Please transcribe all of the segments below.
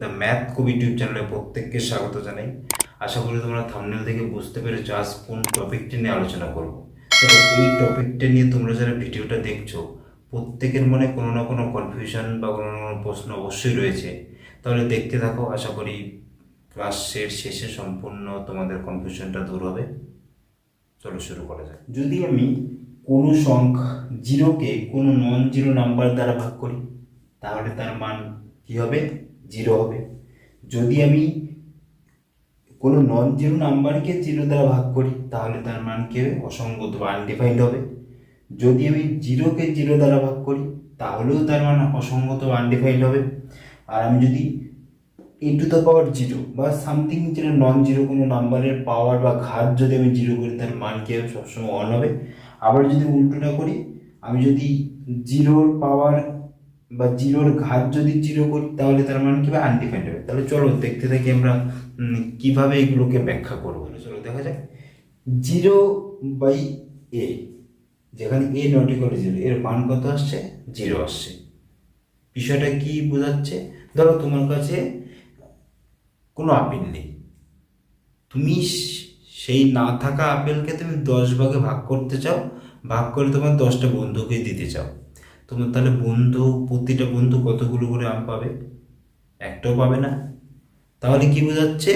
The math কবি YouTube চ্যানেলে প্রত্যেককে স্বাগত জানাই। আশা করি তোমরা থাম্বনেল থেকে বুঝতে পেরেছো আজ কোন টপিকটি নিয়ে আলোচনা করব। তবে এই টপিকটা নিয়ে তোমরা যারা ভিডিওটা দেখছো প্রত্যেকের মনে কোনো না কোনো কনফিউশন বা কোনো না কোনো প্রশ্ন অবশ্যই রয়েছে। তাহলে দেখতে থাকো, আশা করি ক্লাসের শেষে সম্পূর্ণ তোমাদের কনফিউশনটা দূর হবে। চলো শুরু করা যাক। যদি আমি কোনো সংখ্যা জিরোকে কোনো নন জিরো নাম্বার দ্বারা ভাগ করি তাহলে তার মান কী হবে? জিরো হবে। যদি আমি কোনো নন জিরো নাম্বারকে জিরো দ্বারা ভাগ করি তাহলে তার মান কী হবে? অসংগত বা আনডিফাইন্ড হবে। যদি আমি জিরোকে জিরো দ্বারা ভাগ করি তাহলেও তার মান অসংগত বা আনডিফাইন্ড হবে। আর আমি যদি টু দ্য পাওয়ার জিরো বা সামথিং যেটা নন জিরো কোনো নাম্বারের পাওয়ার বা ঘাত যদি আমি জিরো করি তার মান কী হবে? সবসময় ওয়ান হবে। আবার যদি উল্টোটা করি, আমি যদি জিরোর পাওয়ার বা জিরোর ঘাত যদি জিরো করি তাহলে তার মান কী হবে? আনডিফাইন্ড হবে। তাহলে চলো দেখতে থাকি আমরা কীভাবে এগুলোকে ব্যাখ্যা করবো। চলো দেখা যাক। জিরো বাই এ, যেখানে এ নট ইকুয়াল টু জিরো, এর মান কত আসছে? জিরো আসছে। বিষয়টা কি বোঝাচ্ছে? ধরো তোমার কাছে কোনো আপেল নেই, তুমি সেই না থাকা আপেলকে তুমি 10 ভাগে ভাগ করতে চাও, ভাগ করে তোমার 10টা বন্ধুকে দিতে চাও। তোমার তাহলে প্রতিটা বন্ধু কতগুলো করে আম পাবে? একটাও পাবে না। তাহলে কি বোঝাচ্ছে?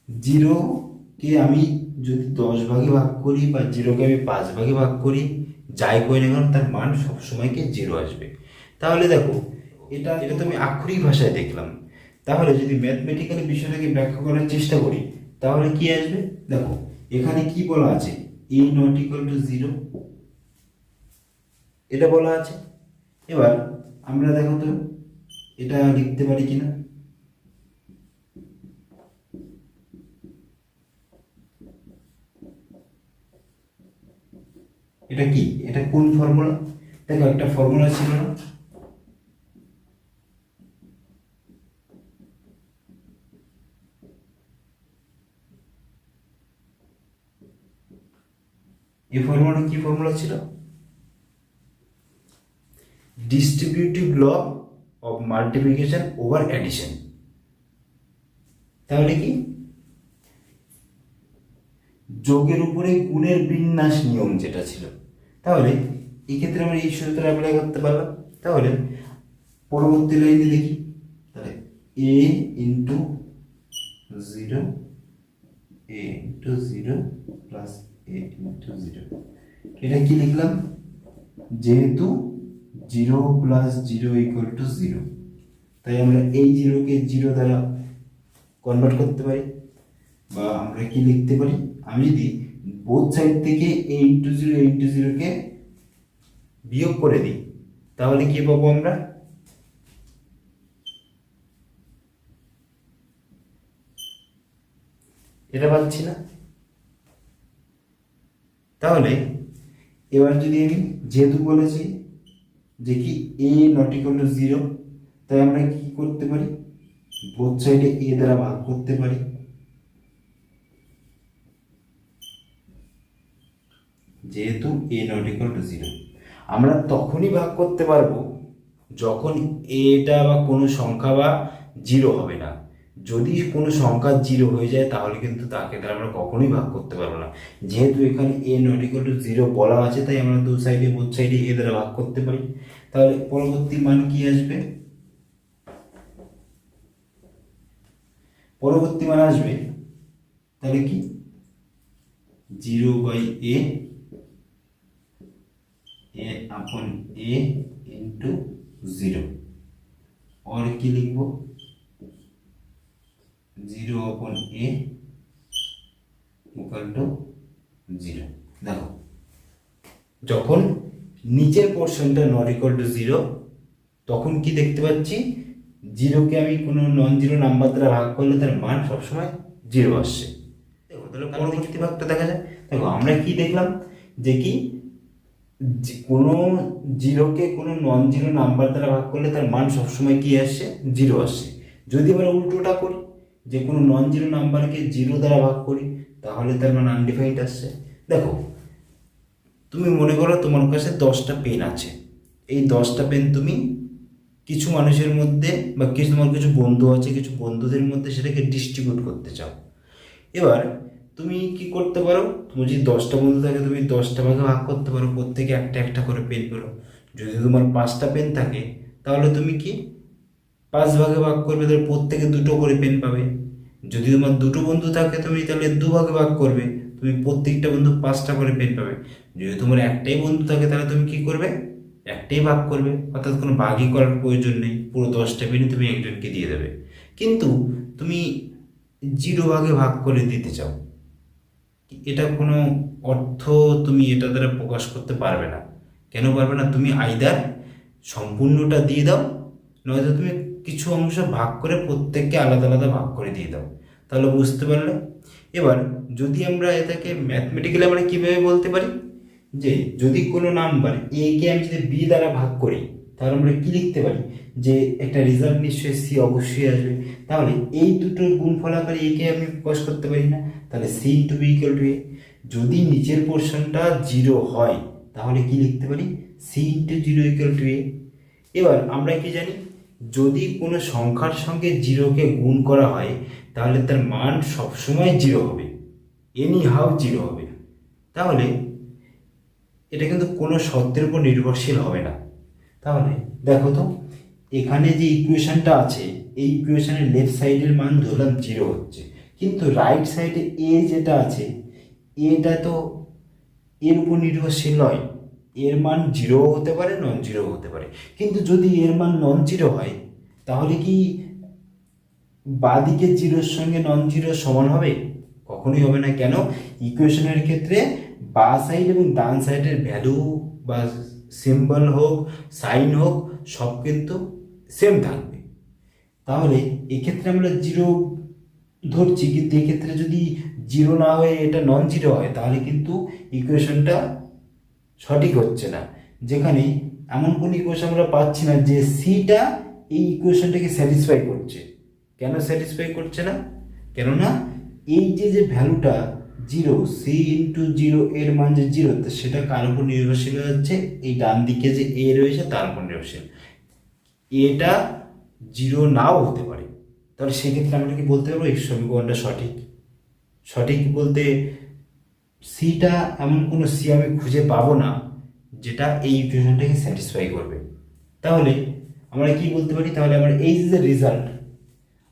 জিরোকে আমি যদি 10 ভাগে ভাগ করি বা জিরোকে আমি 5 ভাগে ভাগ করি, যাই করি না কেন তার মান সবসময়কে জিরো আসবে। তাহলে দেখো, এটা এটা তো আমি আক্ষরিক ভাষায় দেখলাম। তাহলে যদি ম্যাথমেটিক্যালি বিষয়টাকে ব্যাখ্যা করার চেষ্টা করি তাহলে কি আসবে? দেখো এখানে কি বলা আছে? এ নট ইকুয়াল টু জিরো, এটা বলা আছে। এবার আমরা দেখো তো এটা লিখতে পারি কিনা। এটা কি? এটা কোন ফর্মুলা? দেখো একটা ফর্মুলা ছিল না? এই ফর্মুলাটা কি ফর্মুলা ছিল? Distributive law of multiplication over addition. তাহলে কি? যোগের উপরে গুণের বিন্যাস নিয়ম যেটা ছিল। তাহলে এক্ষেত্রে আমরা এই সূত্রটা অ্যাপ্লাই করতে পারলাম। তাহলে পরবর্তী লাইনে দেখি, তাহলে এ ইন্টু জিরো, এ ইন্টু জিরো প্লাস এ ইন্টু জিরো, এটা কি লিখলাম? যেহেতু zero plus zero equal to zero, তাই আমরা এই জিরোকে জিরো দ্বারা কনভার্ট করতে পারি। বা আমরা কি লিখতে পারি? আমি যদি বোথ সাইড থেকে এ ইন্টু জিরোকে বিয়োগ করে দিই তাহলে কি পাবো আমরা? এটা পাচ্ছি না। তাহলে এবার যদি আমি যেহেতু বলেছি যে কি এ নট ইকুয়াল টু জিরো, তাই আমরা কি করতে পারি? বোথ সাইডে এ দ্বারা ভাগ করতে পারি। যেহেতু এ নট ইকুয়াল টু জিরো, আমরা তখনই ভাগ করতে পারবো যখন এটা বা কোনো সংখ্যা বা জিরো হবে না। যদি কোনো সংখ্যা জিরো হয়ে যায় তাহলে কিন্তু তাকে দ্বারা আমরা কখনোই ভাগ করতে পারবো না। যেহেতু এখানে এ নট ইকুয়াল টু জিরো বলা আছে তাই আমরা দু সাইডে বোথ সাইডে এ দ্বারা ভাগ করতে পারি। তাহলে পরবর্তী মান কি আসবে? পরবর্তী মান আসবে তাহলে কি? জিরো বাই এ, এ আপন এ ইন্টু জিরো, और কি লিখবো? জিরো আপন এ ইকুয়াল টু জিরো। দেখো যখন নিচের পোর্শনটা নট ইকুয়াল টু জিরো তখন কি দেখতে পাচ্ছি? জিরোকে আমি কোনো নন জিরো নাম্বার দ্বারা ভাগ করলে তার মান সবসময় জিরো আসছে। দেখো তাহলে পরবর্তী ভাগটা দেখা যায়। দেখো আমরা কি দেখলাম? যে কি কোনো জিরোকে কোনো নন জিরো নাম্বার দ্বারা ভাগ করলে তার মান সবসময় কি আসছে? জিরো আসছে। যদি আমরা উল্টোটা করি, যে কোনো নন জিরো নাম্বারকে জিরো দ্বারা ভাগ করি তাহলে তার মান আনডিফাইন্ড আসছে। দেখো তুমি মনে করো তোমার কাছে 10টা পেন আছে, এই 10টা পেন তুমি কিছু মানুষের মধ্যে বা তোমার কিছু বন্ধু আছে, কিছু বন্ধুদের মধ্যে সেটাকে ডিস্ট্রিবিউট করতে চাও। এবার তুমি কি করতে পারো, তোমার যদি 10টা বন্ধু থাকে তুমি 10টা ভাগে ভাগ করতে পারো, প্রত্যেকে একটা একটা করে পেন পেলো। যদি তোমার 5টা পেন থাকে তাহলে তুমি কি 5 ভাগে ভাগ করবে, তাহলে প্রত্যেকে 2টো করে পেন পাবে। যদি তোমার 2টো বন্ধু থাকে তুমি তাহলে 2 ভাগে ভাগ করবে, তুমি প্রত্যেকটা বন্ধু 5টা করে পেন পাবে। যদি তোমার একটাই বন্ধু থাকে তাহলে তুমি কি করবে, একটাই ভাগ করবে, অর্থাৎ কোনো ভাগই করার প্রয়োজন নেই, পুরো 10টা পেনই তুমি একজনকে দিয়ে দেবে। কিন্তু তুমি 0 ভাগে ভাগ করে দিতে চাও, এটা কোনো অর্থ তুমি এটা দ্বারা প্রকাশ করতে পারবে না। কেন পারবে না, তুমি আইদার সম্পূর্ণটা দিয়ে দাও, নয়তো তুমি কিছু অংশ ভাগ করে প্রত্যেককে আলাদা আলাদা ভাগ করে দিয়ে দাও। তাহলে বুঝতে পারলে। এবার যদি আমরা এটাকে ম্যাথমেটিক্যালি আমরা কীভাবে বলতে পারি, যে যদি কোনো নাম্বার এ কে আমি যদি বি দ্বারা ভাগ করি তাহলে আমরা কি লিখতে পারি, যে একটা রেজাল্ট নিশ্চয়ই সি অবশ্যই আসবে। তাহলে এই দুটোর গুণফল আকারে এ কে আমি প্রকাশ করতে পারি না, তাহলে C into B equal to A. যদি নিচের পোর্শনটা 0 হয় তাহলে কি লিখতে পারি, C into 0 equal to A. এবার আমরা কি জানি, যদি কোনো সংখ্যার সঙ্গে 0কে গুণ করা হয় তাহলে তার মান সবসময় 0 হবে, এনি হাউ 0 হবে। তাহলে এটা কিন্তু কোনো শর্তের উপর নির্ভরশীল হবে না। তাহলে দেখো তো, এখানে যে ইকুয়েশনটা আছে এই ইকুয়েশনের লেফট সাইডের মান ধরলাম 0 হচ্ছে, কিন্তু রাইট সাইডে এ যেটা আছে এটা তো এর উপর নির্ভরশীল নয়, এর মান 0 হতে পারে, নন 0 হতে পারে। কিন্তু যদি এর মান নন 0 হয় তাহলে কি বাঁদিকে 0-র সঙ্গে নন 0 সমান হবে? কখনোই হবে না। কেন, ইকুয়েশনের ক্ষেত্রে বাঁ সাইড এবং ডান সাইডের ভ্যালু বা সিম্বল হোক সাইন হোক সব কিন্তু সেম থাকবে। তাহলে এক্ষেত্রে আমরা 0 ধরছি, কিন্তু এক্ষেত্রে যদি 0 না হয়ে এটা নন 0 হয় তাহলে কিন্তু ইকুয়েশনটা সঠিক হচ্ছে না। যেখানে এমন কোনো ইকুয়েশন আমরা পাচ্ছি না যে সিটা এই ইকুয়েশনটাকে স্যাটিসফাই করছে। কেন স্যাটিসফাই করছে না, কেননা এই যে ভ্যালুটা 0, সি ইন্টু 0 এর মান যে 0, সেটা কার উপর নির্ভরশীল হচ্ছে, এই ডান দিকে যে এ রয়েছে তার উপর নির্ভরশীল। এটা 0 নাও হতে পারে, তাহলে সেক্ষেত্রে আমরা কি বলতে পারবো এই সমীকরণটা সঠিক? সঠিক বলতে সিটা এমন কোনো সি আমি খুঁজে পাবো না যেটা এই ইকুয়েশনটাকে স্যাটিসফাই করবে। তাহলে আমরা কি বলতে পারি, তাহলে আমরা এই যে রেজাল্ট,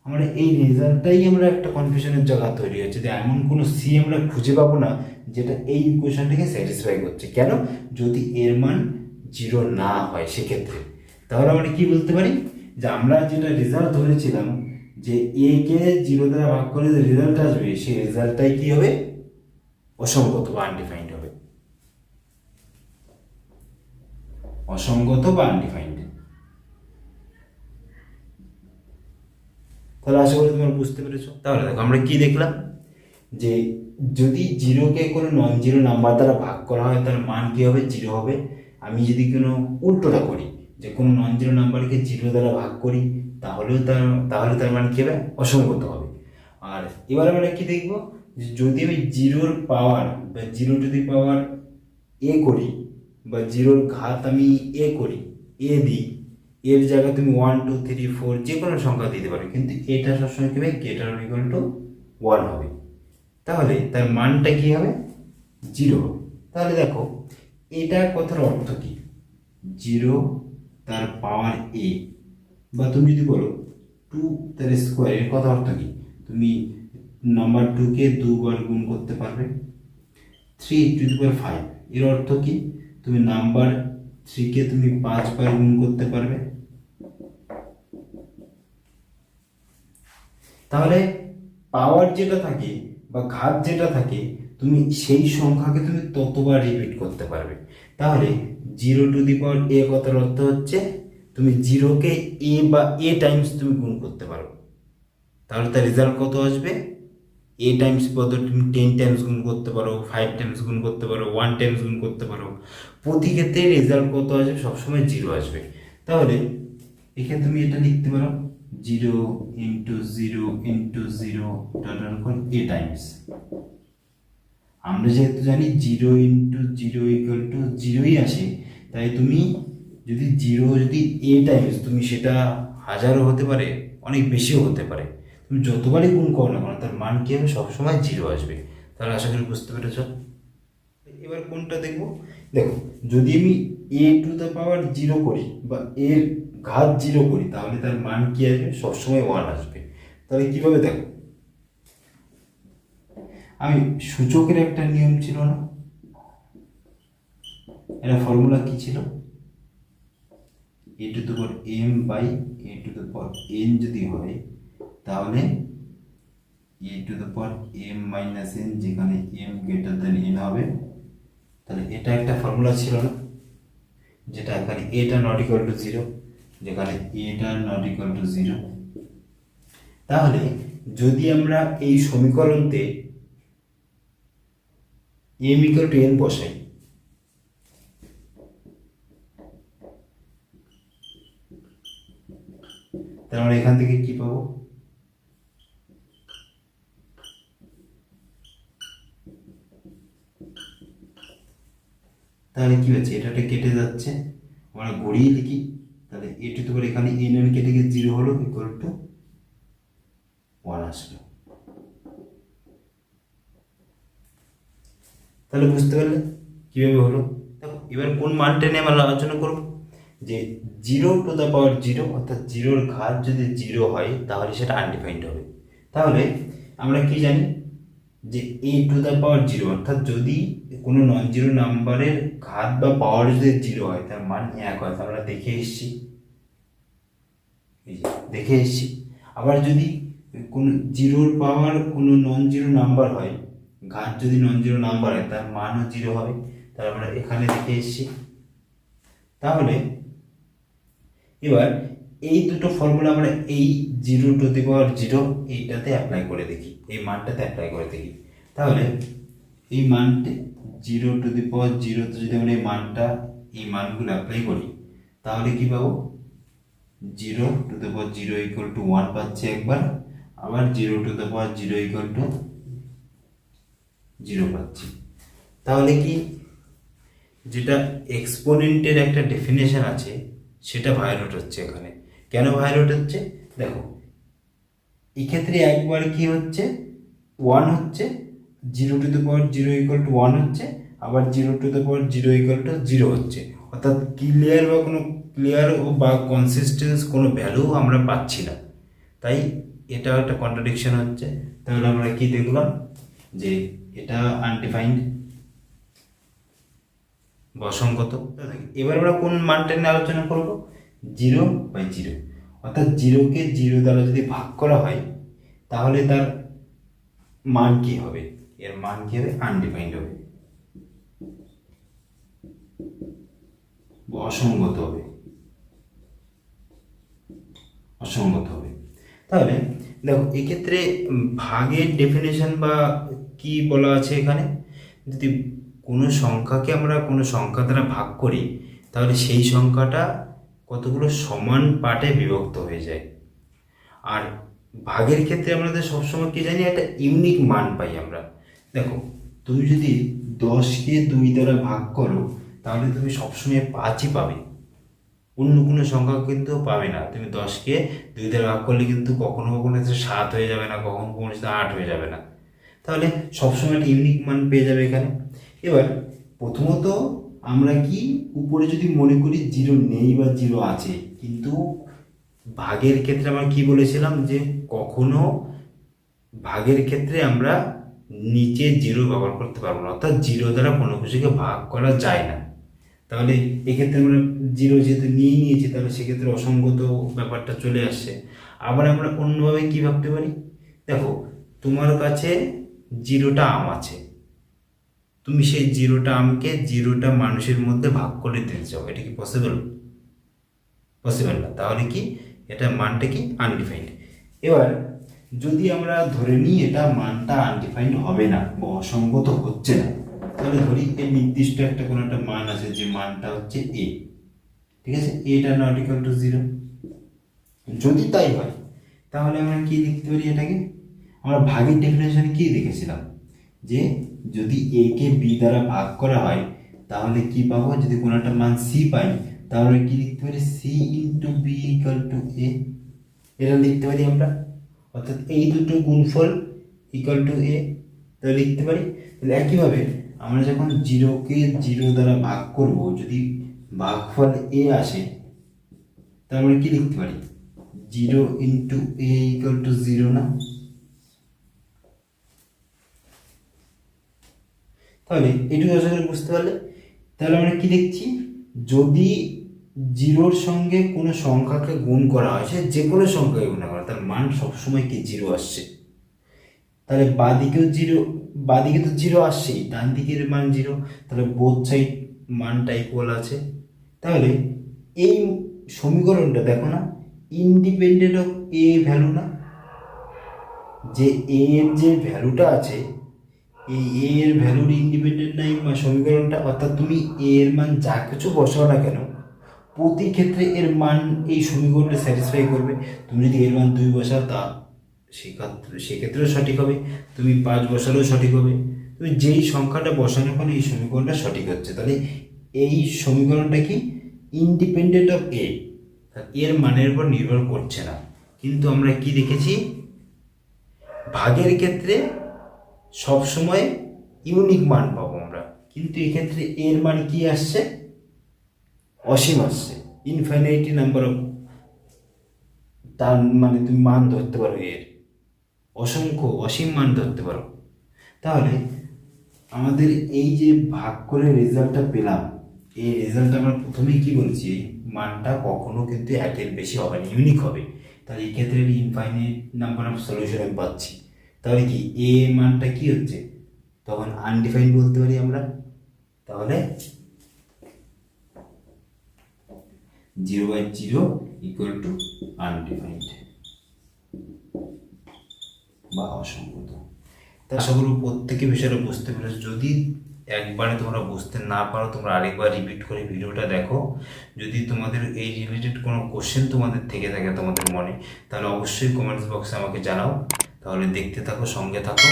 আমরা এই রেজাল্টটাই আমরা একটা কনফিউশনের জায়গা তৈরি হচ্ছে যে এমন কোনো সি আমরা খুঁজে পাবো না যেটা এই ইকুয়েশনটাকে স্যাটিসফাই করছে। কেন, যদি এর মান 0 না হয় সেক্ষেত্রে। তাহলে আমরা কি বলতে পারি, যে আমরা যেটা রেজাল্ট ধরেছিলাম যে এ কে 0 দ্বারা ভাগ করে যে রেজাল্ট আসবে সেই রেজাল্টটাই কি হবে, অসঙ্গত বা আনডিফাইন্ড হবে। অসঙ্গত বা আনডিফাইন্ড। তাহলে আশা করি তোমরা বুঝতে পেরেছো। তাহলে দেখো আমরা কি দেখলাম, যে যদি 0কে কোনো নন 0 নাম্বার দ্বারা ভাগ করা হয় তার মান কি হবে, 0 হবে। আমি যদি কোনো উল্টোটা করি, যে কোনো নন 0 নাম্বারকে 0 দ্বারা ভাগ করি তাহলে তার মান কি হবে, অসঙ্গত হবে। আর এবার আমরা কি দেখব, যে যদি আমি 0-র পাওয়ার বা 0 টু দি পাওয়ার এ করি, বা 0-র ঘাত আমি এ করি, এ দিই, এর জায়গায় তুমি 1 2 3 4 যে কোনো সংখ্যা দিতে পারো, কিন্তু এটা সবসময় কি হবে, গ্রেটার অর ইকুয়াল টু 1 হবে। তাহলে তার মানটা কি হবে, 0 হবে। তাহলে দেখো এটা কথার অর্থ কি, 0 তার পাওয়ার এ, বা তুমি যদি বলো 2 তার স্কোয়ার, এর কথা অর্থ কি, তুমি নাম্বার 2কে 2 বার গুণ করতে পারবে। 3 টু দি পাওয়ার 5, এর অর্থ কি, তুমি নাম্বার 3কে তুমি 5 বার গুণ করতে পারবে। তাহলে পাওয়ার যেটা থাকে বা ঘাত যেটা থাকে, তুমি সেই সংখ্যাকে তুমি ততবার রিপিট করতে পারবে। তাহলে 0 টু দি পাওয়ার এ কথার অর্থ হচ্ছে তুমি 0কে এ বা এ টাইমস তুমি গুণ করতে পারো। তাহলে তার রেজাল্ট কত আসবে, এ টাইমস বদলে তুমি 10 টাইমস গুণ করতে পারো, 5 টাইমস গুণ করতে পারো, 1 টাইমস গুণ করতে পারো। প্রতি ক্ষেত্রে রেজাল্ট কত আসবে, সবসময় 0 আসবে। তাহলে এখানে তুমি এটা লিখতে পারো 0 ইন্টু 0 ইন্টু 0 টোটাল এ টাইমস। আমরা যেহেতু জানি 0 ইন্টু 0 ইকুয়াল টু 0ই আসে, তাই তুমি যদি জিরো যদি এ টাইমস, তুমি সেটা হাজারও হতে পারে, অনেক বেশিও হতে পারে, তুমি যতবারই গুণ করো না কেন তার মান কী হবে, সবসময় জিরো আসবে। তাহলে আশা করি বুঝতে পেরেছ। এবার কোনটা দেখবো, দেখো যদি আমি এ টু দ্য পাওয়ার জিরো করি বা এর ঘাত জিরো করি, তাহলে তার মান কি আসবে, সবসময় ওয়ান আসবে। তাহলে কিভাবে দেখো, আমি সূচকের একটা নিয়ম ছিল না, এটা ফর্মুলা কি ছিল, A to the power M by A to the power N যদি হয়, তাহলে A to the power M minus N, যেখানে এম গ্রেটার দেন এন হবে। তাহলে এটা একটা ফর্মুলা ছিল না, যেটা এখানে এটা নট ইকুয়াল টু জিরো, যেখানে এটা নট ইকুয়াল টু জিরো। তাহলে যদি আমরা এই সমীকরণতে এম ইকুয়াল টু এন বসাই, তাহলে আমরা এখান থেকে কি পাবো, তাহলে কি হচ্ছে, এটা কেটে যাচ্ছে, আমরা গড়িয়ে লিখি, তাহলে এ টু করে এখানে এন এন কেটে গিয়ে জিরো হলো, ইকুয়াল টু ওয়ান আসলো। তাহলে বুঝতে পারলে কীভাবে হলো। দেখো এবার কোন মানটা নিয়ে আমরা আলোচনা করব, যে zero two the power zero, অর্থাৎ জিরোর ঘাত যদি জিরো হয় তাহলে সেটা আনডিফাইন্ড হবে। তাহলে আমরা কি জানি, যে এ টু দ্য পাওয়ার জিরো, অর্থাৎ যদি কোনো নন জিরো নাম্বারের ঘাত বা পাওয়ার যদি জিরো হয় তার মান এক হয়, আমরা দেখে এসেছি, এই যে দেখে এসেছি। আবার যদি কোনো জিরোর পাওয়ার কোনো নন জিরো নাম্বার হয়, ঘাত যদি নন জিরো নাম্বার হয় তার মানও জিরো হবে, তার আমরা এখানে দেখে এসেছি। তাহলে এবার এই দুটো ফর্মুলা আমরা এই zero to the power zero এইটাতে অ্যাপ্লাই করে দেখি, এই মানটাতে অ্যাপ্লাই করে দেখি। তাহলে এই মানটি জিরো টু দি পাওয়ার জিরোতে যদি আমরা এই মানগুলো অ্যাপ্লাই করি, তাহলে কি পাবো, zero to the power zero equal to one পাচ্ছি একবার, আবার zero to the power zero equal to zero পাচ্ছি। তাহলে কি যেটা এক্সপোনেন্টের একটা ডেফিনেশন আছে সেটা ভায়োলেট হচ্ছে এখানে। কেন ভায়োলেট হচ্ছে, দেখো এক্ষেত্রে একবার কি হচ্ছে, ওয়ান হচ্ছে, zero two the power zero equal to one হচ্ছে, আবার zero two the power zero equal to zero হচ্ছে, অর্থাৎ ক্লিয়ার বা কনসিস্টেন্স কোনো ভ্যালু আমরা পাচ্ছি না, তাই এটা একটা কন্ট্রাডিকশন হচ্ছে। তাহলে আমরা কি দেখলাম, যে এটা আনডিফাইন্ড বা অসংগত। এবার আমরা কোন মানটা নিয়ে আলোচনা করব, জিরো বাই জিরো, অর্থাৎ জিরোকে জিরো দ্বারা যদি ভাগ করা হয় তাহলে তার মান কি হবে, এর মান কি হবে, আনডিফাইন্ড হবে, অসংগত হবে, অসংগত হবে। তাহলে দেখো এক্ষেত্রে ভাগের ডেফিনেশন বা কি বলা আছে এখানে, যদি কোনো সংখ্যাকে আমরা কোনো সংখ্যা দ্বারা ভাগ করি তাহলে সেই সংখ্যাটা কতগুলো সমান পার্টে বিভক্ত হয়ে যায়। আর ভাগের ক্ষেত্রে আমাদের সবসময় কি জানি, একটা ইউনিক মান পাই আমরা। দেখো তুমি যদি 10কে 2 দ্বারা ভাগ করো তাহলে তুমি সবসময় 5ই পাবে, অন্য কোনো সংখ্যা কিন্তু পাবে না। তুমি 10কে 2 দ্বারা ভাগ করলে কিন্তু কখনো কখনো 7 হয়ে যাবে না, কখনো কখনো 8 হয়ে যাবে না, তাহলে সবসময় একটা ইউনিক মান পেয়ে যাবে এখানে। এবার প্রথমত আমরা কি উপরে যদি মনে করি জিরো নেই বা জিরো আছে, কিন্তু ভাগের ক্ষেত্রে আমরা কি বলেছিলাম, যে কখনো ভাগের ক্ষেত্রে আমরা নিচে জিরো ব্যবহার করতে পারবো না, অর্থাৎ জিরো দ্বারা কোনো কিছুকে ভাগ করা যায় না। তাহলে এক্ষেত্রে আমরা জিরো যেহেতু নিয়েছি তাহলে সেক্ষেত্রে অসংগত ব্যাপারটা চলে আসছে। আবার আমরা অন্যভাবে কি ভাবতে পারি, দেখো তোমার কাছে জিরোটা আম আছে, তুমি সেই জিরোটা আমকে জিরোটা মানুষের মধ্যে ভাগ করে দিতে চাও, এটা কি পসিবল? পসিবল না। তাহলে কি এটা মানটা কি আনডিফাইন্ড। এবার যদি আমরা ধরে নিই এটা মানটা আনডিফাইন্ড হবে না বা অসংগত হচ্ছে না, তাহলে ধরি এই নির্দিষ্ট একটা কোনো একটা মান আছে, যে মানটা হচ্ছে এ, ঠিক আছে, এটা নট ইকুয়াল টু জিরো। যদি তাই হয় তাহলে আমরা কি লিখতে পারি, এটাকে আমরা ভাগের ডেফিনেশনে কি দেখেছিলাম, যে যদি এ কে বি দ্বারা ভাগ করা হয় তাহলে কি পাবো, যদি কোনো একটা মান সি পাই তাহলে কি লিখতে পারি, C into B equal to A, এটা লিখতে পারি আমরা। অর্থাৎ এই দুটো গুণফল ইকাল টু এ, তাহলে লিখতে পারি। তাহলে একইভাবে আমরা যখন 0কে 0 দ্বারা ভাগ করব, যদি ভাগফল এ আসে, তাহলে আমরা কি লিখতে পারি, 0 ইন্টু এ ইকাল টু 0 না? তাহলে এটুকু আশা করি বুঝতে পারলে। তাহলে আমরা কি লিখছি, যদি 0-র সঙ্গে কোনো সংখ্যাকে গুণ করা হয়, সে যে কোনো সংখ্যাকে গুণ করা, তার মান সবসময় কি 0 আসছে। তাহলে বাঁদিকেও 0, বাঁদিকে তো 0 আসছেই, ডান দিকের মান 0, তাহলে বোথ সাইড মানটা ইকুয়াল আছে। তাহলে এই সমীকরণটা দেখো না, ইন্ডিপেন্ডেন্ট অফ এ ভ্যালু না, যে এ এর যে ভ্যালুটা আছে, এই এ এর ভ্যালুর ইন্ডিপেন্ডেন্ট নাই সমীকরণটা। অর্থাৎ তুমি এ এর মান যা কিছু বসাও না কেন, প্রতি ক্ষেত্রে এর মান এই সমীকরণটা স্যাটিসফাই করবে। তুমি যদি এর মান 2 বসাও, তা সেক্ষেত্রেও সঠিক হবে। তুমি 5 বসালেও সঠিক হবে। তুমি যেই সংখ্যাটা বসানো কেন এই সমীকরণটা সঠিক হচ্ছে। তাহলে এই সমীকরণটা কি, ইন্ডিপেন্ডেন্ট অফ এ, এর মানের উপর নির্ভর করছে না। কিন্তু আমরা কি দেখেছি, ভাগের ক্ষেত্রে সবসময় ইউনিক মান পাবো আমরা, কিন্তু এক্ষেত্রে এর মান কি আসছে, অসীম আসছে, ইনফাইনাইটি নাম্বার অফ, তার মানে তুমি মান ধরতে পারো, এর অসংখ্য অসীম মান ধরতে পারো। তাহলে আমাদের এই যে ভাগ করে রেজাল্টটা পেলাম, এই রেজাল্টটা আমরা প্রথমেই কি বলছি, মানটা কখনো কিন্তু একের বেশি হবে না, ইউনিক হবে। তাহলে এই ক্ষেত্রে ইনফাইনাইট নাম্বার অফ সলিউশন আমি পাচ্ছি। তাহলে কি এ মানটা কি হচ্ছে, তখন আনডিফাইন্ড বলতে পারি আমরা। তাহলে 0/0 ইকুয়াল টু আনডিফাইন্ড বা অসংগত। তা আশা করব প্রত্যেকে বিষয়টা বুঝতে পেরেছো। যদি একবারে তোমরা বুঝতে না পারো, তোমরা আরেকবার রিপিট করে ভিডিওটা দেখো। যদি তোমাদের এই রিলেটেড কোনো কোশ্চেন তোমাদের থেকে থাকে তোমাদের মনে, তাহলে অবশ্যই কমেন্টস বক্সে আমাকে জানাও। তাহলে দেখতে থাকো, সঙ্গে থাকো।